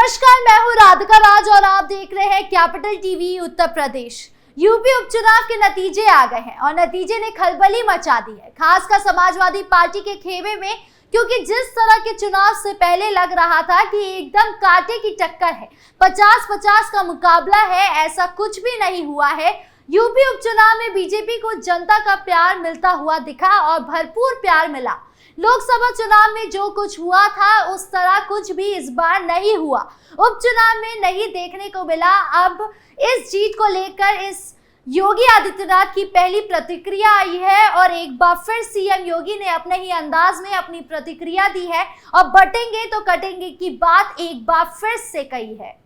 नमस्कार, मैं हूं राधिका राज और आप देख रहे हैं capital TV Uttar Pradesh. UP उपचुनाव के नतीजे आ गए हैं और नतीजे ने खलबली मचा दी है, खासकर समाजवादी पार्टी के खेमे में, क्योंकि जिस तरह के चुनाव से पहले लग रहा था कि एकदम कांटे की टक्कर है, 50-50 का मुकाबला है, ऐसा कुछ भी नहीं हुआ है। यूपी उपचुनाव में बीजेपी को जनता का प्यार मिलता हुआ दिखा और भरपूर प्यार मिला। लोकसभा चुनाव में जो कुछ हुआ था उस तरह कुछ भी इस बार नहीं हुआ, उपचुनाव में नहीं देखने को मिला। अब इस जीत को लेकर इस योगी आदित्यनाथ की पहली प्रतिक्रिया आई है और एक बार फिर सीएम योगी ने अपने ही अंदाज में अपनी प्रतिक्रिया दी है और बटेंगे तो कटेंगे की बात एक बार फिर से कही है।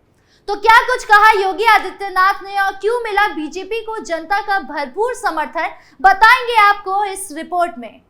तो क्या कुछ कहा योगी आदित्यनाथ ने और क्यों मिला बीजेपी को जनता का भरपूर समर्थन, बताएंगे आपको इस रिपोर्ट में।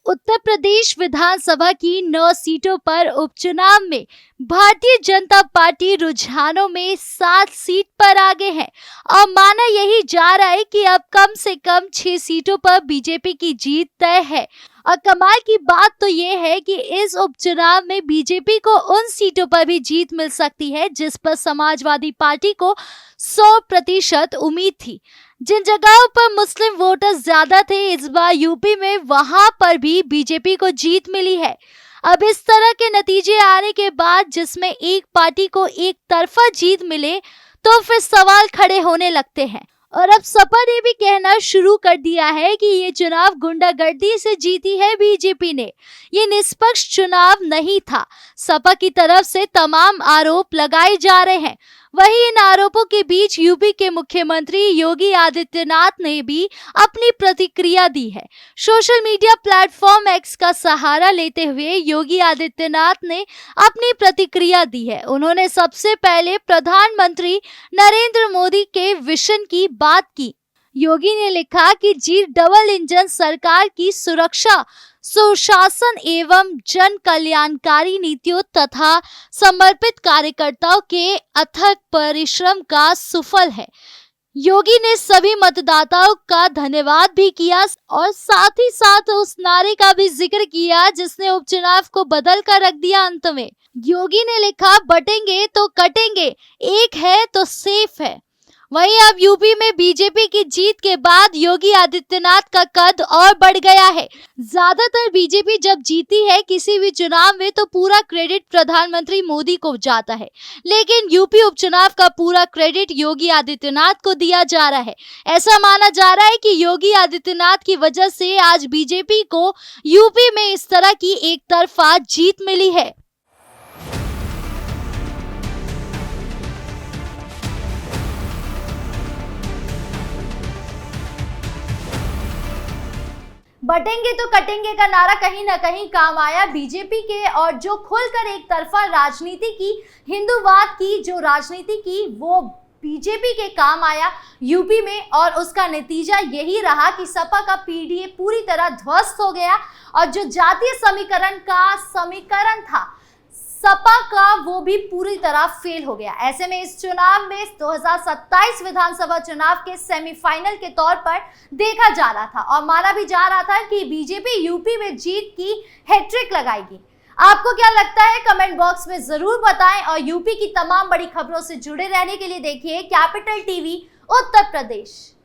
उत्तर प्रदेश विधानसभा की 9 सीटों पर उपचुनाव में भारतीय जनता पार्टी रुझानों में 7 सीट पर आगे है और माना यही जा रहा है कि अब कम से कम 6 सीटों पर बीजेपी की जीत तय है। और कमाल की बात तो ये है कि इस उपचुनाव में बीजेपी को उन सीटों पर भी जीत मिल सकती है जिस पर समाजवादी पार्टी को 100% उम्मीद थी। जिन जगहों पर मुस्लिम वोटर्स ज्यादा थे इस बार यूपी में, वहां पर भी बीजेपी को जीत मिली है। अब इस तरह के नतीजे आने के बाद जिसमें एक पार्टी को एक तरफा जीत मिले तो फिर सवाल खड़े होने लगते हैं। और अब सपा ने भी कहना शुरू कर दिया है कि ये चुनाव गुंडागर्दी से जीती है बीजेपी ने, ये निष्पक्ष चुनाव नहीं था। सपा की तरफ से तमाम आरोप लगाए जा रहे हैं। वहीं इन आरोपों के बीच यूपी के मुख्यमंत्री योगी आदित्यनाथ ने भी अपनी प्रतिक्रिया दी है। सोशल मीडिया प्लेटफॉर्म एक्स का सहारा लेते हुए योगी आदित्यनाथ ने अपनी प्रतिक्रिया दी है। उन्होंने सबसे पहले प्रधानमंत्री नरेंद्र मोदी के विजन की बात की। योगी ने लिखा कि जीत डबल इंजन सरकार की सुरक्षा, सुशासन एवं जन कल्याणकारी नीतियों तथा समर्पित कार्यकर्ताओं के अथक परिश्रम का सुफल है। योगी ने सभी मतदाताओं का धन्यवाद भी किया और साथ ही साथ उस नारे का भी जिक्र किया जिसने उपचुनाव को बदल कर रख दिया। अंत में योगी ने लिखा, बटेंगे तो कटेंगे, एक है तो सेफ है। वहीं अब यूपी में बीजेपी की जीत के बाद योगी आदित्यनाथ का कद और बढ़ गया है। ज्यादातर बीजेपी जब जीती है किसी भी चुनाव में तो पूरा क्रेडिट प्रधानमंत्री मोदी को जाता है, लेकिन यूपी उपचुनाव का पूरा क्रेडिट योगी आदित्यनाथ को दिया जा रहा है। ऐसा माना जा रहा है कि योगी आदित्यनाथ की वजह से आज बीजेपी को यूपी में इस तरह की एक तरफा जीत मिली है। बटेंगे तो कटेंगे का नारा कहीं ना कहीं काम आया बीजेपी के, और जो खुलकर एक तरफा राजनीति की, हिंदूवाद की जो राजनीति की, वो बीजेपी के काम आया यूपी में। और उसका नतीजा यही रहा कि सपा का पीडीए पूरी तरह ध्वस्त हो गया और जो जातीय समीकरण का समीकरण था सपा का, वो भी पूरी तरह फेल हो गया। ऐसे में इस चुनाव में 2027 विधानसभा चुनाव के सेमीफाइनल के तौर पर देखा जा रहा था और माना भी जा रहा था कि बीजेपी यूपी में जीत की हैट्रिक लगाएगी। आपको क्या लगता है, कमेंट बॉक्स में जरूर बताएं और यूपी की तमाम बड़ी खबरों से जुड़े रहने के लिए देखिए कैपिटल टीवी उत्तर प्रदेश।